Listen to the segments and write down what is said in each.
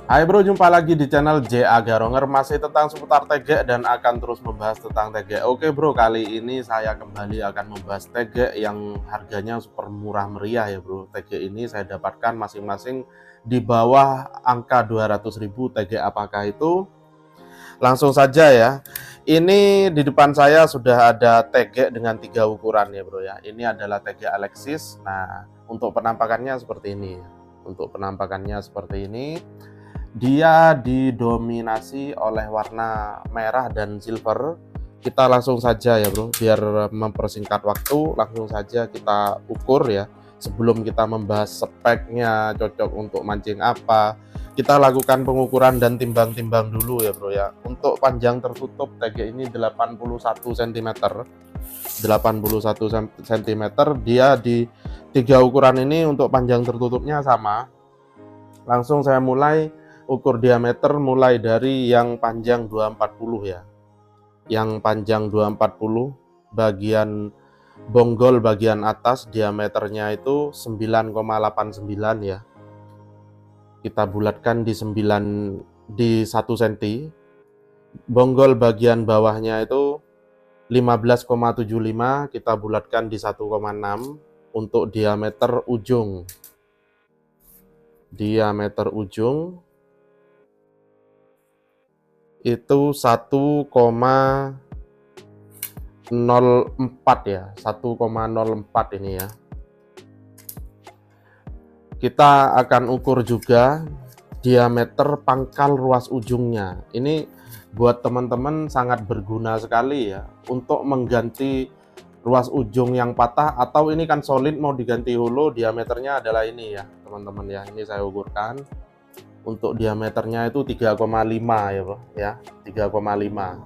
Hai bro, jumpa lagi di channel JA Garonger, masih tentang seputar TG dan akan terus membahas tentang TG. Oke bro, kali ini saya kembali akan membahas TG yang harganya super murah meriah ya bro. TG ini saya dapatkan masing-masing di bawah angka 200.000 TG. Apakah itu? Langsung saja ya. Ini di depan saya sudah ada TG dengan 3 ukuran ya bro ya. Ini adalah TG Alexis. Nah, untuk penampakannya seperti ini. Untuk penampakannya seperti ini. Dia didominasi oleh warna merah dan silver. Kita langsung saja ya bro, biar mempersingkat waktu, langsung saja kita ukur ya. Sebelum kita membahas speknya, cocok untuk mancing apa, kita lakukan pengukuran dan timbang-timbang dulu ya bro ya. Untuk panjang tertutup TG ini 81 cm. 81 cm, dia di 3 ukuran ini untuk panjang tertutupnya sama. Langsung saya mulai ukur diameter mulai dari yang panjang 240 ya. Yang panjang 240, bagian bonggol bagian atas diameternya itu 9,89 ya. Kita bulatkan di 1 cm. Bonggol bagian bawahnya itu 15,75, kita bulatkan di 1,6 untuk diameter ujung. Diameter ujung itu 1,04 ya, 1,04 ini ya. Kita akan ukur juga diameter pangkal ruas ujungnya. Ini buat teman-teman sangat berguna sekali ya untuk mengganti ruas ujung yang patah, atau ini kan solid mau diganti hulu, diameternya adalah ini ya teman-teman ya. Ini saya ukurkan. Untuk diameternya itu 3,5 ya bro ya, 3,5.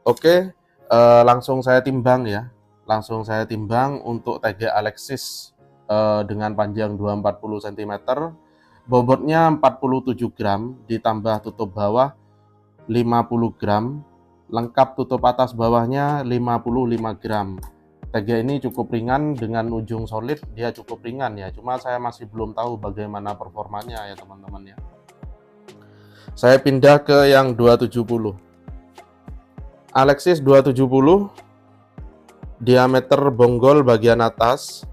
Oke, langsung saya timbang ya. Langsung saya timbang untuk TG Alexis dengan panjang 240 cm, bobotnya 47 gram, ditambah tutup bawah 50 gram, lengkap tutup atas bawahnya 55 gram. TG ini cukup ringan dengan ujung solid, dia cukup ringan ya. Cuma saya masih belum tahu bagaimana performanya ya teman-teman ya. Saya pindah ke yang 270. Alexis 270, diameter bonggol bagian atas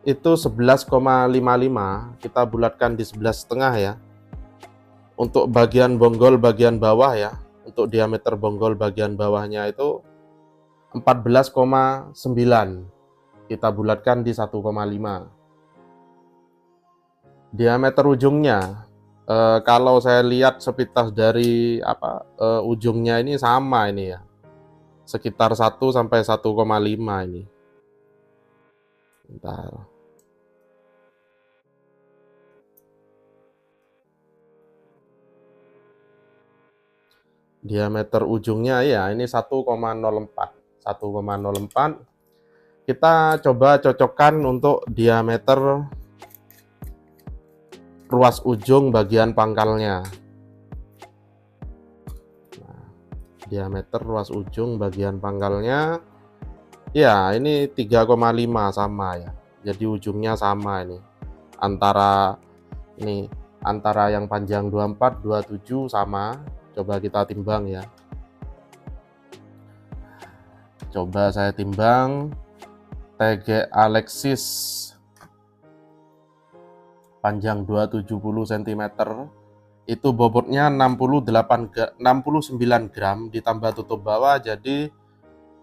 itu 11,55, kita bulatkan di 11,5 ya. Untuk bagian bonggol bagian bawah ya, untuk diameter bonggol bagian bawahnya itu 14,9, kita bulatkan di 1,5. Diameter ujungnya, kalau saya lihat sepintas dari ujungnya ini sama ini ya, sekitar 1 sampai 1,5 ini. Bentar. Diameter ujungnya ya ini 1,04. 1,04. Kita coba cocokkan untuk diameter ruas ujung bagian pangkalnya. Nah, diameter ruas ujung bagian pangkalnya ya ini 3,5 sama ya. Jadi ujungnya sama ini. Antara yang panjang 24, 27 sama. Coba kita timbang ya. Coba saya timbang TG Alexis panjang 270 cm, itu bobotnya 69 gram, ditambah tutup bawah jadi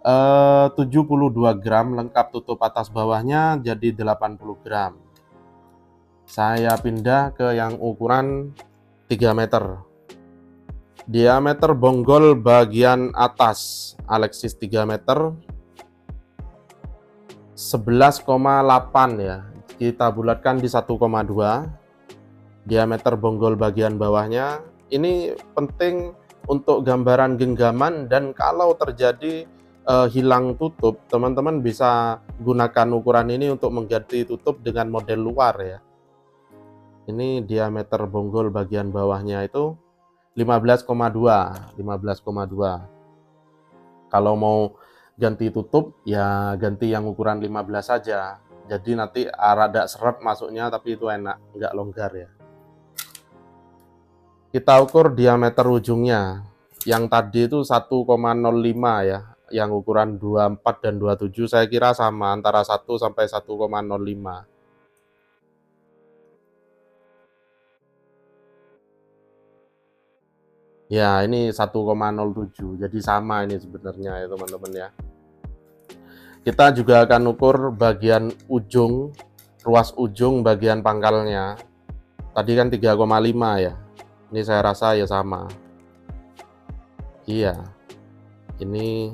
72 gram, lengkap tutup atas bawahnya jadi 80 gram. Saya pindah ke yang ukuran 3 meter. Diameter bonggol bagian atas Alexis 3 meter 11,8 ya. Kita bulatkan di 1,2. Diameter bonggol bagian bawahnya ini penting untuk gambaran genggaman, dan kalau terjadi hilang tutup, teman-teman bisa gunakan ukuran ini untuk mengganti tutup dengan model luar ya. Ini diameter bonggol bagian bawahnya itu 15,2. Kalau mau ganti tutup ya ganti yang ukuran 15 saja, jadi nanti rada seret masuknya, tapi itu enak, nggak longgar ya. Kita ukur diameter ujungnya. Yang tadi itu 1,05 ya, yang ukuran 24 dan 27 saya kira sama, antara 1 sampai 1,05. Ya, ini 1,07. Jadi sama ini sebenarnya ya teman-teman ya. Kita juga akan ukur bagian ujung, ruas ujung bagian pangkalnya. Tadi kan 3,5 ya. Ini saya rasa ya sama. Iya. Ini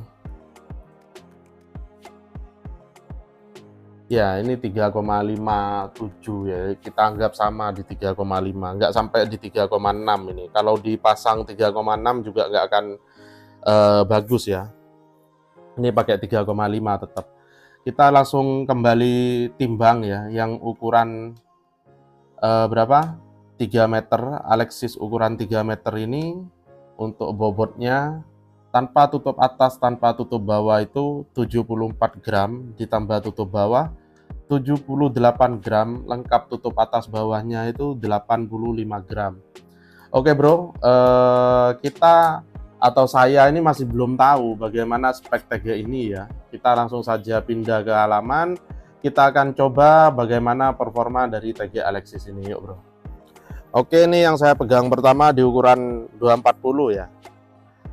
ya, ini 3,57 ya. Kita anggap sama di 3,5, nggak sampai di 3,6 ini. Kalau dipasang 3,6 juga nggak akan bagus ya. Ini pakai 3,5 tetap. Kita langsung kembali timbang ya, yang ukuran berapa? 3 meter, Alexis ukuran 3 meter ini untuk bobotnya tanpa tutup atas, tanpa tutup bawah itu 74 gram, ditambah tutup bawah 78 gram, lengkap tutup atas bawahnya itu 85 gram. Oke bro, kita atau saya ini masih belum tahu bagaimana spek TG ini ya. Kita langsung saja pindah ke halaman. Kita akan coba bagaimana performa dari TG Alexis ini, yuk bro. Oke, ini yang saya pegang pertama di ukuran 240 ya.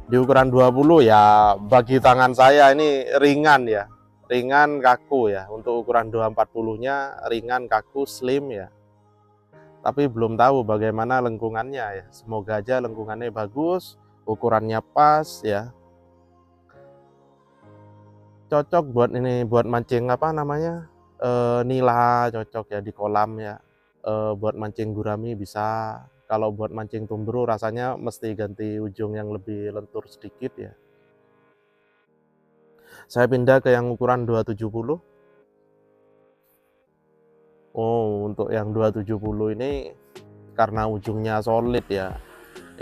Di ukuran 20 ya, bagi tangan saya ini ringan ya. Ringan, kaku ya. Untuk ukuran 240-nya ringan, kaku, slim ya. Tapi belum tahu bagaimana lengkungannya ya. Semoga aja lengkungannya bagus, ukurannya pas ya. Cocok buat ini, buat mancing apa namanya, nila, cocok ya di kolam ya. Buat mancing gurami bisa. Kalau buat mancing tumbro rasanya mesti ganti ujung yang lebih lentur sedikit ya. Saya pindah ke yang ukuran 270. Oh, untuk yang 270 ini karena ujungnya solid ya.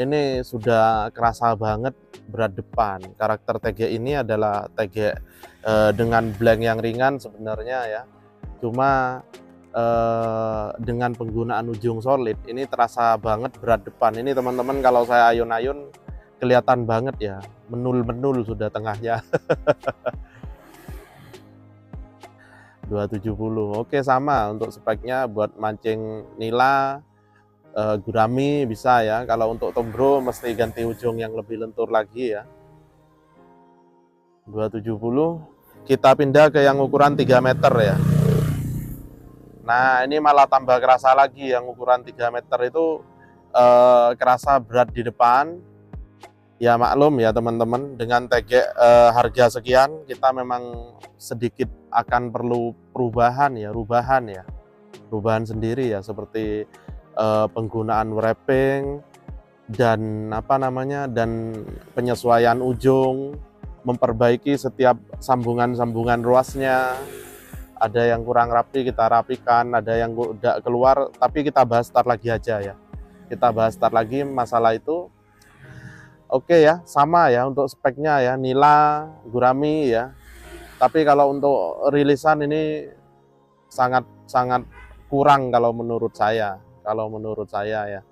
Ini sudah kerasa banget berat depan. Karakter TG ini adalah TG dengan blank yang ringan sebenarnya ya. Cuma dengan penggunaan ujung solid ini terasa banget berat depan. Ini teman-teman kalau saya ayun-ayun kelihatan banget ya, menul-menul sudah tengahnya. 270. Oke, sama untuk speknya buat mancing nila, gurami bisa ya. Kalau untuk tombro mesti ganti ujung yang lebih lentur lagi ya. 270. Kita pindah ke yang ukuran 3 meter ya. Nah, ini malah tambah kerasa lagi, yang ukuran 3 meter itu kerasa berat di depan. Ya maklum ya teman-teman, dengan TG harga sekian kita memang sedikit akan perlu perubahan ya, rubahan sendiri ya, seperti penggunaan wrapping dan apa namanya, dan penyesuaian ujung, memperbaiki setiap sambungan-sambungan ruasnya. Ada yang kurang rapi kita rapikan, ada yang udah keluar, tapi kita bahas start lagi aja ya. Kita bahas start lagi masalah itu. Oke ya, sama ya untuk speknya ya, nila, gurami ya. Tapi kalau untuk rilisan ini sangat kurang kalau menurut saya. Ya.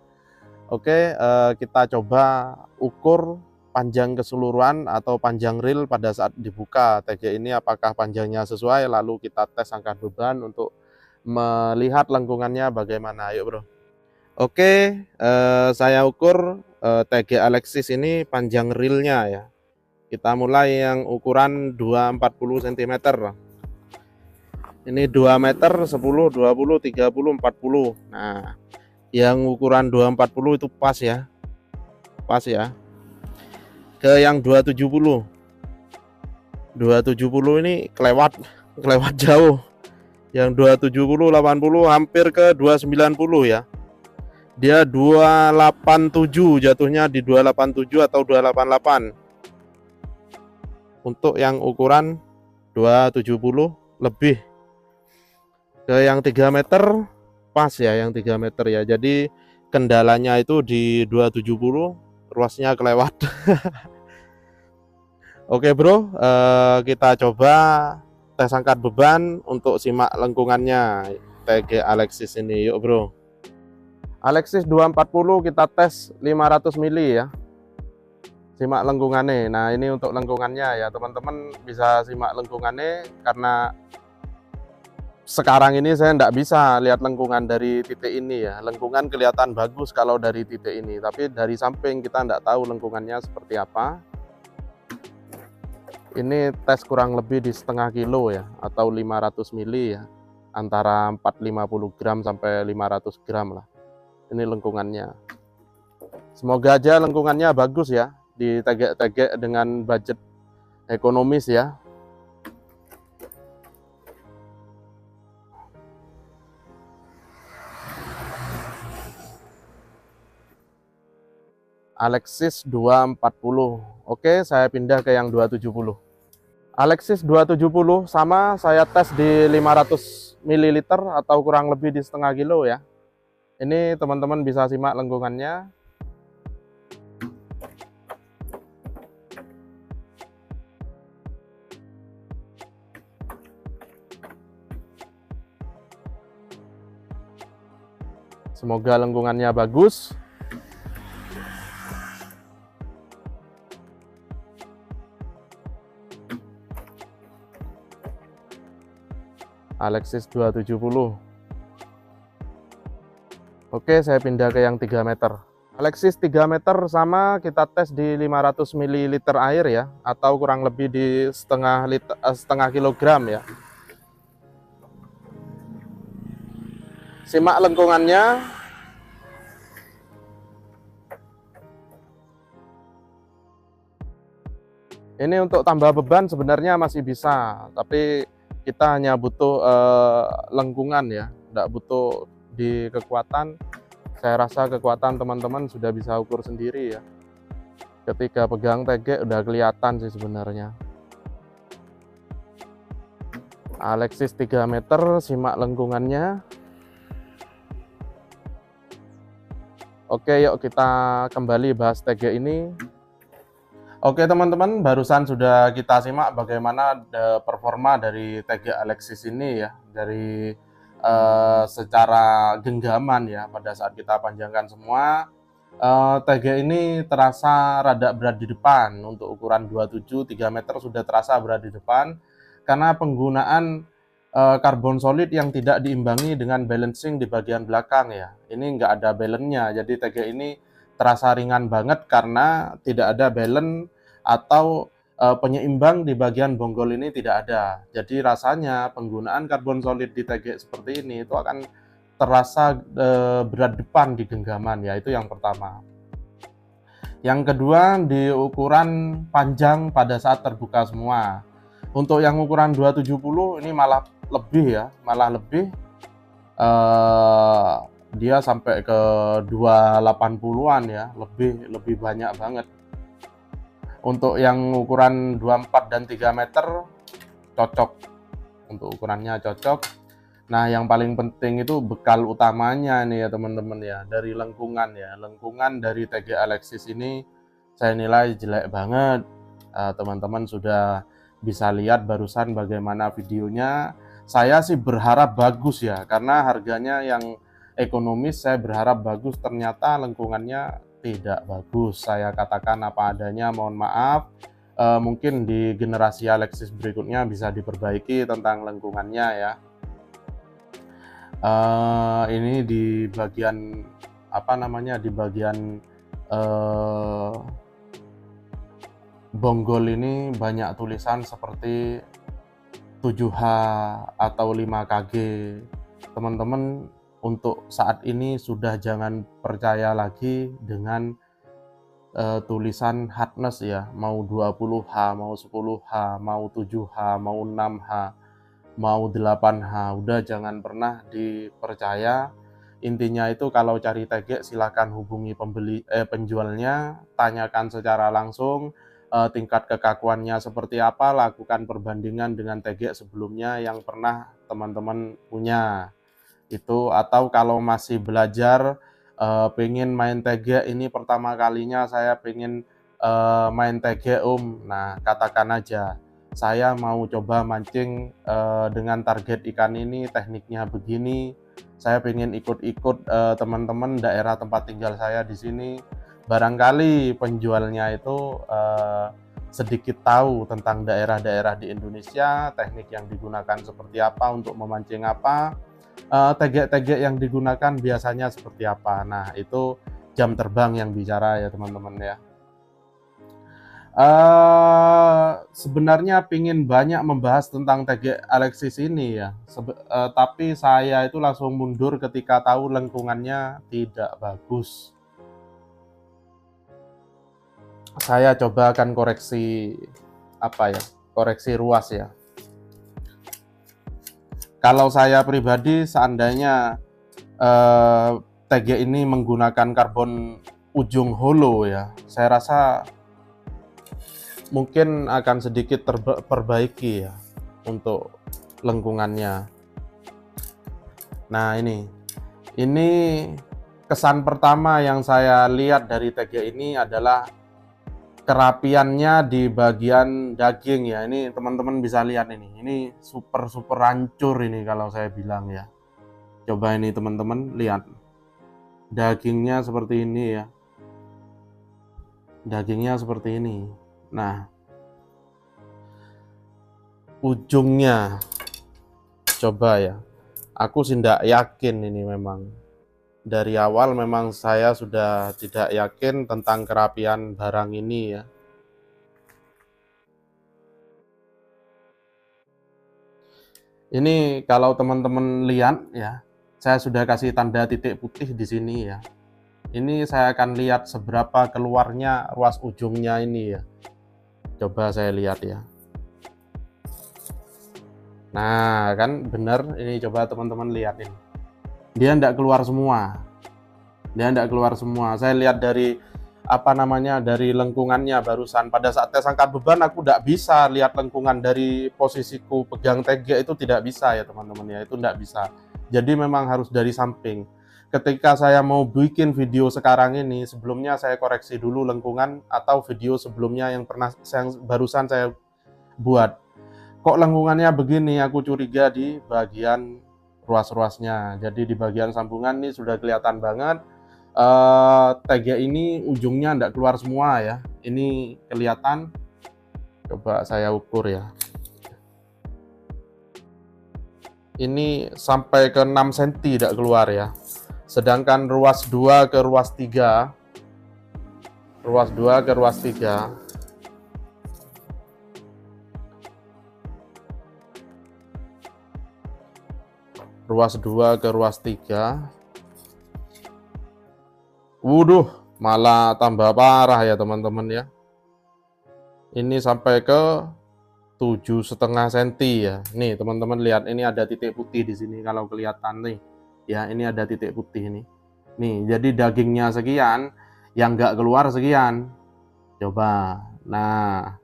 Oke, kita coba ukur panjang keseluruhan atau panjang reel pada saat dibuka TG ini, apakah panjangnya sesuai, lalu kita tes angkat beban untuk melihat lengkungannya bagaimana. Ayo bro. Oke, saya ukur TG Alexis ini panjang reelnya ya. Kita mulai yang ukuran 240 cm. Ini 2 meter 10, 20, 30, 40. Nah, yang ukuran 240 itu pas ya. Pas ya. Ke yang 270. 270 ini kelewat jauh. Yang 270 80 hampir ke 290 ya. Dia 287, jatuhnya di 287 atau 288. Untuk yang ukuran 270 lebih. Ke yang 3 meter pas ya, yang 3 meter ya. Jadi kendalanya itu di 270, ruasnya kelewat. Oke bro, kita coba tes angkat beban untuk simak lengkungannya TG Alexis ini. Yuk bro. Alexis 240 kita tes 500 mili ya. Simak lengkungannya. Nah ini untuk lengkungannya ya teman-teman, bisa simak lengkungannya karena sekarang ini saya tidak bisa lihat lengkungan dari titik ini ya. Lengkungan kelihatan bagus kalau dari titik ini, tapi dari samping kita tidak tahu lengkungannya seperti apa. Ini tes kurang lebih di setengah kilo ya, atau 500 mili ya, antara 450 gram sampai 500 gram lah. Ini lengkungannya. Semoga aja lengkungannya bagus ya, di tegek-tegek dengan budget ekonomis ya. Alexis 240. Oke, saya pindah ke yang 270. Alexis 270 sama, saya tes di 500 ml atau kurang lebih di setengah kilo ya. Ini teman-teman bisa simak lengkungannya. Semoga lengkungannya bagus. Alexis 270. Oke, saya pindah ke yang 3 meter. Alexis 3 meter sama, kita tes di 500 ml air ya, atau kurang lebih di setengah kilogram ya. Simak lengkungannya. Ini untuk tambah beban sebenarnya masih bisa, tapi kita hanya butuh lengkungan ya, tidak butuh di kekuatan. Saya rasa kekuatan teman-teman sudah bisa ukur sendiri ya. Ketika pegang tegek udah kelihatan sih sebenarnya. Alexis 3 meter, simak lengkungannya. Oke, yuk kita kembali bahas tegek ini. Oke teman-teman, barusan sudah kita simak bagaimana performa dari tegek Alexis ini ya, dari secara genggaman ya, pada saat kita panjangkan semua. tegek ini terasa rada berat di depan. Untuk ukuran 27 3 meter sudah terasa berat di depan karena penggunaan karbon solid yang tidak diimbangi dengan balancing di bagian belakang ya. Ini nggak ada balance-nya, jadi tegek ini terasa ringan banget karena tidak ada balance atau penyeimbang di bagian bonggol ini tidak ada. Jadi rasanya penggunaan karbon solid di tegek seperti ini itu akan terasa berat depan di genggaman ya, itu yang pertama. Yang kedua, di ukuran panjang pada saat terbuka semua. Untuk yang ukuran 270 ini malah lebih ya, malah lebih. Dia sampai ke 280-an ya, lebih banyak banget. Untuk yang ukuran 24 dan 3 meter cocok, untuk ukurannya cocok. Nah yang paling penting itu bekal utamanya nih ya teman-teman ya, dari lengkungan ya. Lengkungan dari tegek Alexis ini saya nilai jelek banget. Teman-teman sudah bisa lihat barusan bagaimana videonya. Saya sih berharap bagus ya, karena harganya yang ekonomis, saya berharap bagus. Ternyata lengkungannya tidak bagus. Saya katakan apa adanya, mohon maaf. Mungkin di generasi Alexis berikutnya bisa diperbaiki tentang lengkungannya ya. Ini di bagian apa namanya, di bagian bonggol ini banyak tulisan seperti 7H atau 5kg. Teman-teman untuk saat ini sudah jangan percaya lagi dengan tulisan hardness ya, mau 20H, mau 10H, mau 7H, mau 6H, mau 8H, udah jangan pernah dipercaya. Intinya itu kalau cari tegek silahkan hubungi penjualnya, tanyakan secara langsung tingkat kekakuannya seperti apa, lakukan perbandingan dengan tegek sebelumnya yang pernah teman-teman punya itu. Atau kalau masih belajar, pengen main tegek, ini pertama kalinya saya pengen main tegek nah katakan aja, saya mau coba mancing dengan target ikan ini, tekniknya begini. Saya pengen ikut-ikut teman-teman daerah tempat tinggal saya di sini. Barangkali penjualnya itu sedikit tahu tentang daerah-daerah di Indonesia, teknik yang digunakan seperti apa untuk memancing apa, tegek-tegek yang digunakan biasanya seperti apa. Nah, itu jam terbang yang bicara ya teman-teman ya. Sebenarnya pingin banyak membahas tentang tegek Alexis ini ya, tapi saya itu langsung mundur ketika tahu lengkungannya tidak bagus. Saya coba akan koreksi koreksi ruas ya. Kalau saya pribadi seandainya tegek ini menggunakan karbon ujung holo ya, saya rasa mungkin akan sedikit terperbaiki ya untuk lengkungannya. Nah, ini kesan pertama yang saya lihat dari tegek ini adalah kerapiannya di bagian daging ya. Ini teman-teman bisa lihat ini super hancur ini kalau saya bilang ya. Coba ini teman-teman lihat, dagingnya seperti ini ya, dagingnya seperti ini. Nah, ujungnya coba ya, aku sih tidak yakin ini. Memang dari awal memang saya sudah tidak yakin tentang kerapian barang ini ya. Ini kalau teman-teman lihat ya, saya sudah kasih tanda titik putih di sini ya. Ini saya akan lihat seberapa keluarnya ruas ujungnya ini ya. Coba saya lihat ya. Nah, kan benar ini, coba teman-teman lihat ini. Dia tidak keluar semua. Dia tidak keluar semua. Saya lihat dari dari lengkungannya barusan. Pada saat tes angkat beban aku tidak bisa lihat lengkungan dari posisiku pegang tegek, itu tidak bisa ya teman-teman ya, itu tidak bisa. Jadi memang harus dari samping. Ketika saya mau bikin video sekarang ini, sebelumnya saya koreksi dulu lengkungan atau video sebelumnya yang barusan saya buat. Kok lengkungannya begini? Aku curiga di bagian ruas-ruasnya. Jadi di bagian sambungan ini sudah kelihatan banget. Tegek ini ujungnya tidak keluar semua ya. Ini kelihatan. Coba saya ukur ya. Ini sampai ke 6 cm tidak keluar ya. Sedangkan ruas 2 ke ruas 3, ruas 2 ke ruas 3, ruas 2 ke ruas 3, wuduh, malah tambah parah ya teman-teman ya. Ini sampai ke 7,5 cm ya. Nih teman-teman lihat, ini ada titik putih di sini kalau kelihatan nih. Ya, ini ada titik putih nih. Nih, jadi dagingnya sekian, yang nggak keluar sekian. Coba. Nah,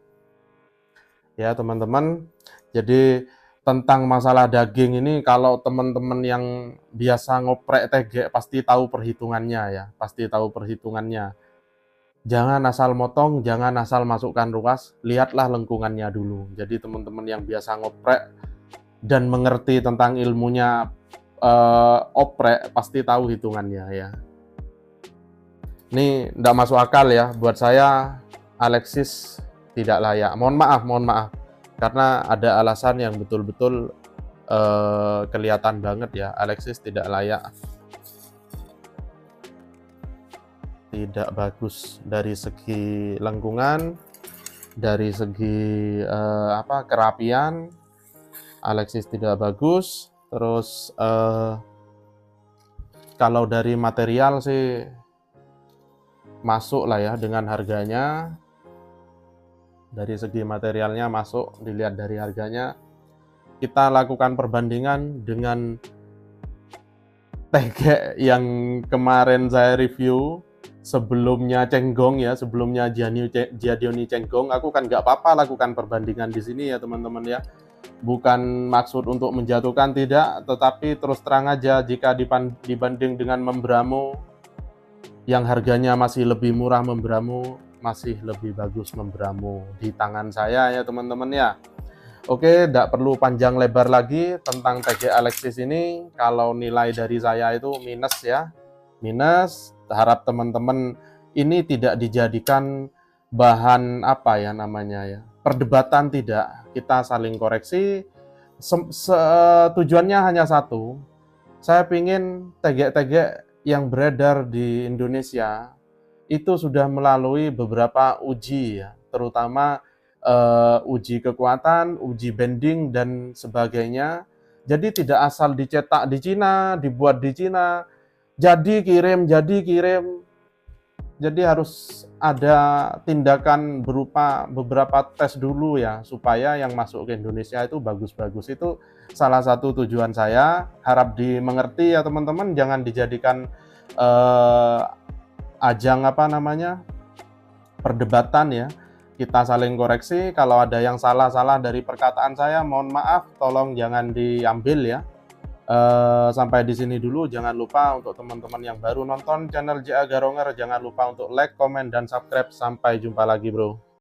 ya teman-teman. Jadi tentang masalah daging ini, kalau teman-teman yang biasa ngoprek tegek pasti tahu perhitungannya ya. Pasti tahu perhitungannya. Jangan asal motong, jangan asal masukkan ruas, lihatlah lengkungannya dulu. Jadi teman-teman yang biasa ngoprek dan mengerti tentang ilmunya oprek pasti tahu hitungannya ya. Ini tidak masuk akal ya, buat saya Alexis tidak layak. Mohon maaf karena ada alasan yang betul-betul kelihatan banget ya. Alexis tidak layak, tidak bagus dari segi lengkungan, dari segi kerapian. Alexis tidak bagus. Terus kalau dari material sih masuk lah ya dengan harganya. Dari segi materialnya masuk, dilihat dari harganya. Kita lakukan perbandingan dengan tegek yang kemarin saya review, sebelumnya Cenggong ya, sebelumnya Giadioni Cenggong. Aku kan nggak apa-apa lakukan perbandingan di sini ya teman-teman ya. Bukan maksud untuk menjatuhkan, tidak, tetapi terus terang aja jika dibanding dengan Membramo yang harganya masih lebih murah Membramo, masih lebih bagus memberamu di tangan saya ya teman-teman ya. Oke, tidak perlu panjang lebar lagi tentang TG Alexis ini. Kalau nilai dari saya itu minus ya, minus. Harap teman-teman ini tidak dijadikan bahan apa ya namanya ya, perdebatan, tidak. Kita saling koreksi. Tujuannya hanya satu. Saya ingin TG-TG yang beredar di Indonesia itu sudah melalui beberapa uji ya, terutama uji kekuatan, uji bending dan sebagainya. Jadi tidak asal dicetak di Cina, dibuat di Cina, jadi kirim. Jadi harus ada tindakan berupa beberapa tes dulu ya, supaya yang masuk ke Indonesia itu bagus-bagus. Itu salah satu tujuan saya. Harap dimengerti ya teman-teman, jangan dijadikan ajang apa namanya, perdebatan ya. Kita saling koreksi. Kalau ada yang salah-salah dari perkataan saya, mohon maaf, tolong jangan diambil ya. Sampai di sini dulu. Jangan lupa untuk teman-teman yang baru nonton channel JA Garonger, jangan lupa untuk like, komen, dan subscribe. Sampai jumpa lagi bro.